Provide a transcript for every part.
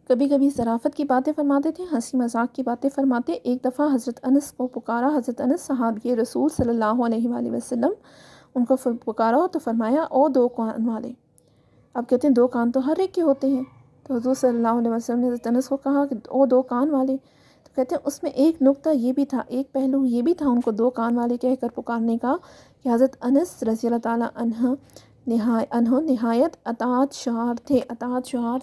کبھی کبھی ظرافت کی باتیں فرماتے تھے، ہنسی مذاق کی باتیں فرماتے۔ ایک دفعہ حضرت انس کو پکارا، حضرت انس صحابی رسول صلی اللہ علیہ وآلہ وسلم، ان کو پکارا تو فرمایا او دو کان والے۔ اب کہتے ہیں دو کان تو ہر ایک کے ہوتے ہیں، تو حضور صلی اللہ علیہ وسلم نے حضرت انس کو کہا کہ او دو کان والے، تو کہتے ہیں اس میں ایک نقطہ یہ بھی تھا، ایک پہلو یہ بھی تھا ان کو دو کان والے کہہ کر پکارنے کا، کہ حضرت انس رضی اللہ تعالیٰ عنہ نہایت اطاعت شعار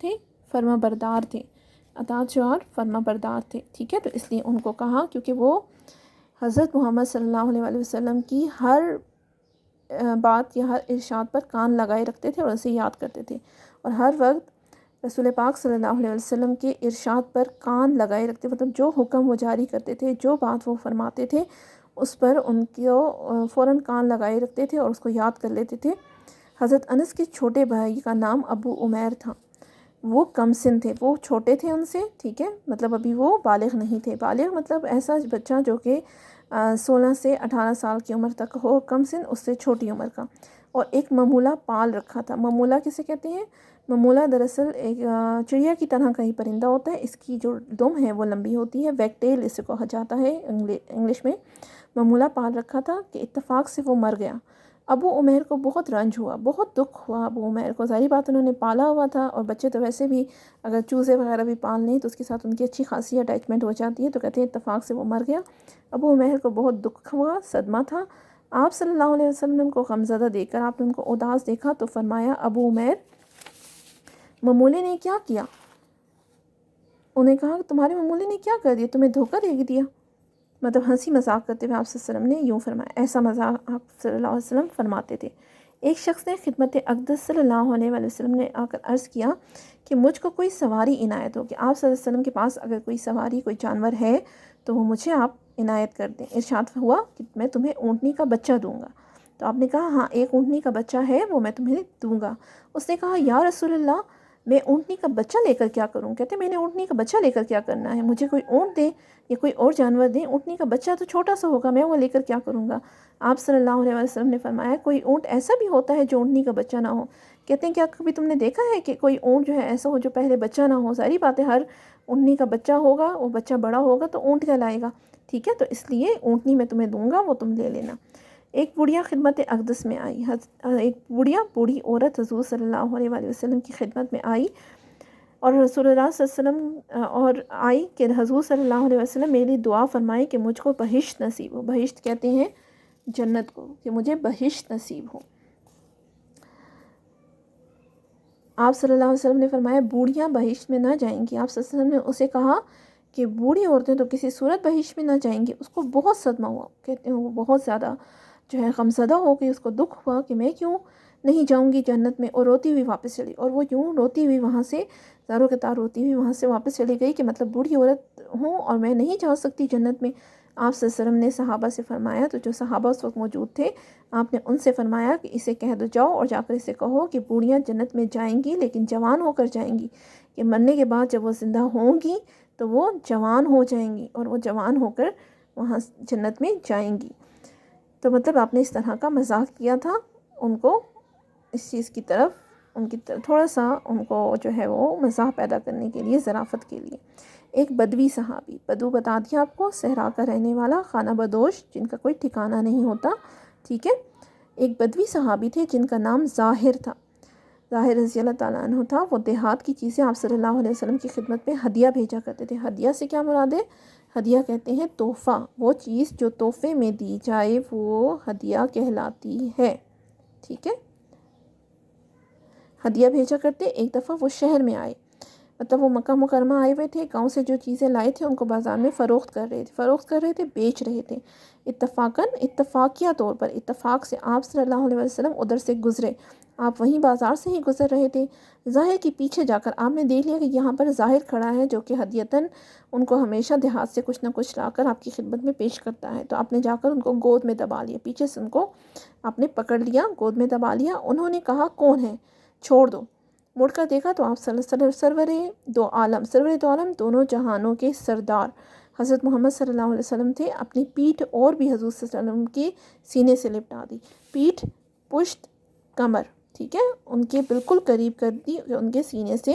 تھے، فرما بردار تھے، اطاعت شعار فرما بردار تھے، ٹھیک ہے۔ تو اس لیے ان کو کہا کیونکہ وہ حضرت محمد صلی اللہ علیہ وآلہ وسلم کی ہر بات یا ہر ارشاد پر کان لگائے رکھتے تھے اور اسے یاد کرتے تھے، اور ہر وقت رسول پاک صلی اللہ علیہ وسلم کے ارشاد پر کان لگائے رکھتے، مطلب جو حکم وہ جاری کرتے تھے، جو بات وہ فرماتے تھے اس پر ان کو فوراً کان لگائے رکھتے تھے اور اس کو یاد کر لیتے تھے۔ حضرت انس کے چھوٹے بھائی کا نام ابو عمیر تھا، وہ کم سن تھے، وہ چھوٹے تھے ان سے، ٹھیک ہے، مطلب ابھی وہ بالغ نہیں تھے۔ بالغ مطلب ایسا بچہ جو کہ 16 سے 18 سال کی عمر تک ہو، کم سن اس سے چھوٹی عمر کا، اور ایک ممولہ پال رکھا تھا۔ ممولہ کسے کہتے ہیں؟ ممولہ دراصل ایک چڑیا کی طرح کا ہی پرندہ ہوتا ہے، اس کی جو دم ہے وہ لمبی ہوتی ہے، ویگ ٹیل اسے کہا جاتا ہے انگلش میں۔ ممولہ پال رکھا تھا کہ اتفاق سے وہ مر گیا۔ ابو عمیر کو بہت رنج ہوا، بہت دکھ ہوا ابو عمیر کو، ظاہری بات انہوں نے پالا ہوا تھا، اور بچے تو ویسے بھی اگر چوزے وغیرہ بھی پال لیں تو اس کے ساتھ ان کی اچھی خاصی اٹیچمنٹ ہو جاتی ہے، تو کہتے ہیں اتفاق سے وہ مر گیا۔ ابو عمیر کو بہت دکھ ہوا، صدمہ تھا۔ آپ صلی اللہ علیہ وسلم کو غمزدہ دیکھ کر آپ نے ان کو اداس دیکھا تو فرمایا ابو عمیر ممولے نے کیا کیا؟ انہیں کہا کہ تمہارے ممولے نے کیا کر دیا، تمہیں دھوکہ دے دیا، مطلب ہنسی مذاق کرتے ہوئے آپ صلی اللہ علیہ وسلم نے یوں فرمایا، ایسا مذاق آپ صلی اللہ علیہ وسلم فرماتے تھے۔ ایک شخص نے خدمت اقدس صلی اللہ علیہ وآلہ وسلم نے آ کر عرض کیا کہ مجھ کو کوئی سواری عنایت ہو، کہ آپ صلی اللہ علیہ وسلم کے پاس اگر کوئی سواری کوئی جانور ہے تو وہ مجھے آپ عنایت کر دیں۔ ارشاد ہوا کہ میں تمہیں اونٹنی کا بچہ دوں گا، تو آپ نے کہا ہاں ایک اونٹنی کا بچہ ہے وہ میں تمہیں دوں گا۔ اس نے کہا یا رسول اللہ میں اونٹنی کا بچہ لے کر کیا کروں؟ کہتے میں نے اونٹنی کا بچہ لے کر کیا کرنا ہے، مجھے کوئی اونٹ دے یا کوئی اور جانور دیں، اونٹنی کا بچہ تو چھوٹا سا ہوگا، میں وہ لے کر کیا کروں گا؟ آپ صلی اللہ علیہ وسلم نے فرمایا کوئی اونٹ ایسا بھی ہوتا ہے جو اونٹنی کا بچہ نہ ہو۔ کہتے ہیں کیا کبھی تم نے دیکھا ہے کہ کوئی اونٹ جو ہے ایسا ہو جو پہلے بچہ نہ ہو؟ ظاہری بات ہے ہر اونٹنی کا بچہ ہوگا، وہ بچہ بڑا ہوگا تو اونٹ کہلائے گا، ٹھیک ہے، تو اس لیے اونٹنی میں تمہیں دوں گا، وہ تم لے لینا۔ ایک بڑھیا خدمت اقدس میں آئی، ایک بوڑھی عورت حضور صلی اللہ علیہ وآلہ وسلم کی خدمت میں آئی، اور رسول اللہ صلی اللہ علیہ وسلم اور آئی کہ حضور صلی اللہ علیہ وسلم میری دعا فرمائی کہ مجھ کو بہشت نصیب ہو۔ بہشت کہتے ہیں جنت کو، کہ مجھے بہشت نصیب ہو۔ آپ صلی اللہ علیہ وسلم نے فرمایا بوڑھیاں بہشت میں نہ جائیں گی۔ آپ صلی اللہ علیہ وسلم نے اسے کہا کہ بوڑھی عورتیں تو کسی صورت بہشت میں نہ جائیں گی۔ اس کو بہت صدمہ ہوا، کہتے ہیں وہ بہت زیادہ جو ہے غمزدہ ہو گئی، اس کو دکھ ہوا کہ میں کیوں نہیں جاؤں گی جنت میں، اور روتی ہوئی واپس چلی، اور وہ یوں روتی ہوئی وہاں سے زاروں کے تار روتی ہوئی وہاں سے واپس چلی گئی کہ مطلب بوڑھی عورت ہوں اور میں نہیں جا سکتی جنت میں۔ آپ صلی اللہ علیہ وسلم نے صحابہ سے فرمایا، تو جو صحابہ اس وقت موجود تھے آپ نے ان سے فرمایا کہ اسے کہہ دو جاؤ اور جا کر اسے کہو کہ بوڑھیاں جنت میں جائیں گی لیکن جوان ہو کر جائیں گی، کہ مرنے کے بعد جب وہ زندہ ہوں گی تو وہ جوان ہو جائیں گی اور وہ جوان ہو کر وہاں جنت میں جائیں گی۔ تو مطلب آپ نے اس طرح کا مذاق کیا تھا ان کو، اس چیز کی طرف ان کی تھوڑا سا ان کو جو ہے وہ مزاح پیدا کرنے کے لیے، ظرافت کے لیے۔ ایک بدوی صحابی، بدو بتا دیا آپ کو، صحرا کا رہنے والا، خانہ بدوش، جن کا کوئی ٹھکانہ نہیں ہوتا، ٹھیک ہے۔ ایک بدوی صحابی تھے جن کا نام ظاہر تھا، ظاہر رضی اللہ تعالیٰ عنہ تھا۔ وہ دیہات کی چیزیں آپ صلی اللہ علیہ وسلم کی خدمت میں ہدیہ بھیجا کرتے تھے۔ ہدیہ سے کیا مراد ہے؟ ہدیہ کہتے ہیں تحفہ، وہ چیز جو تحفے میں دی جائے وہ ہدیہ کہلاتی ہے، ٹھیک ہے، ہدیہ بھیجا کرتے۔ ایک دفعہ وہ شہر میں آئے، مطلب وہ مکہ مکرمہ آئے ہوئے تھے، گاؤں سے جو چیزیں لائے تھے ان کو بازار میں فروخت کر رہے تھے، بیچ رہے تھے۔ اتفاقیہ طور پر، اتفاق سے آپ صلی اللہ علیہ وسلم ادھر سے گزرے، آپ وہیں بازار سے ہی گزر رہے تھے۔ ظاہر کے پیچھے جا کر آپ نے دیکھ لیا کہ یہاں پر ظاہر کھڑا ہے جو کہ ہدیتاً ان کو ہمیشہ دیہات سے کچھ نہ کچھ لا کر آپ کی خدمت میں پیش کرتا ہے، تو آپ نے جا کر ان کو گود میں دبا لیا، پیچھے سے ان کو آپ نے پکڑ لیا، گود میں دبا لیا۔ انہوں نے کہا کون ہے، چھوڑ دو۔ مڑ کر دیکھا تو آپ صلی اللہ علیہ وسلم سرور دو عالم، دونوں جہانوں کے سردار حضرت محمد صلی اللہ علیہ وسلم تھے۔ اپنی پیٹھ اور بھی حضور صلی اللہ علیہ وسلم کی سینے سے لپٹا دی، پیٹھ، پشت، کمر، ٹھیک ہے، ان کے بالکل قریب کر دی، ان کے سینے سے